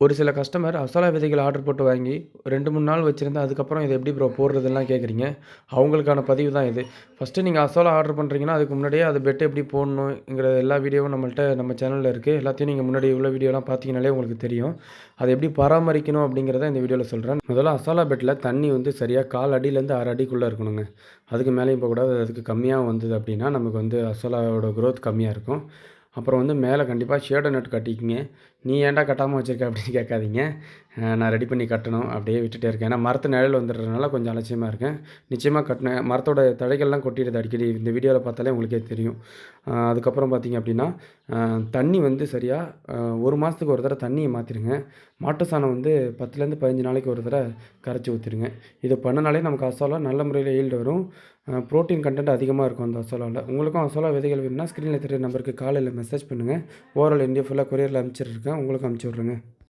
ஒரு சில customer azolla விதைகள் ஆர்டர் போட்டு வாங்கி 2, 3 நாள் வச்சிருந்து அதுக்கப்புறம் இத எப்படி ப்ரோ போடுறதுன்லாம் கேட்குறீங்க. அவங்களுக்கான பதிவு தான் இது. ஃபர்ஸ்ட்டு நீங்க அசோலா ஆர்டர் பண்றீங்கன்னா, அதுக்கு முன்னாடியே அது பெட் எப்படி போடணுங்கிற எல்லா வீடியோவும் நம்ம சேனல்ல இருக்கு. எல்லாத்தையும் நீங்க முன்னாடி உள்ள வீடியோலாம் பார்த்தீங்கனாலே உங்களுக்கு தெரியும். அத எப்படி பராமரிக்கணும் அப்படிங்கிறத இந்த வீடியோல சொல்றேன். முதல்ல அசோலா பெட்ல தண்ணி வந்து சரியா 1/4 அடியிலேருந்து 1/2 அடிக்குள்ள இருக்கணுங்க. அதுக்கு மேலேயும் போகக்கூடாது. அதுக்கு கம்மியாவும் வந்தது அப்படின்னா, நமக்கு வந்து அசோலாவோட குரோத் கம்மியா இருக்கும். அப்புறம் வந்து மேல கண்டிப்பா ஷேடோ நெட் கட்டிக்கங்க. "நீ ஏன்டா கட்டாம வச்சிருக்க?" அப்படின்னு கேட்காதீங்க. நான் ரெடி பண்ணி கட்டணும். அப்படியே விட்டுட்டே இருக்கேன். ஏன்னா மரத்து நிழல் வந்துடுறதுனால கொஞ்சம் அலட்சியமா இருக்கேன். நிச்சயமா கட்டினேன். மரத்தோட தழைகள்லாம் கொட்டிடுது அடிக்கடி. இந்த வீடியோல பார்த்தாலே உங்களுக்கே தெரியும். அதுக்கப்புறம் பார்த்தீங்க அப்படின்னா, அ தண்ணி வந்து சரியா 1 மாசத்துக்கு ஒரு தடவ தண்ணிய மாத்திருங்க. மாட்டு சாணம் வந்து 10லேருந்து 15 நாளைக்கு ஒரு தடவ கரைச்சு ஊத்திருங்க. இது பண்ணுனாலே நமக்கு அசோலா நல்ல முறையில ஈல்டு வரும். புரோட்டீன் கன்டென்ட் அதிகமா இருக்கும் அந்த அசோலால. உங்களுக்கும் அசோலா விதைகள் வேணும்னா, ஸ்க்ரீன்ல தெரியிற நம்பருக்கு கால் இல்ல மெசேஜ் பண்ணுங்க. ஓவரால் இந்தியா ஃபுல்லா கொரியர்ல அனுப்பிச்சிட்டுருக்கேன். உங்களுக்கும் அனுப்பிச்சு விட்றேங்க.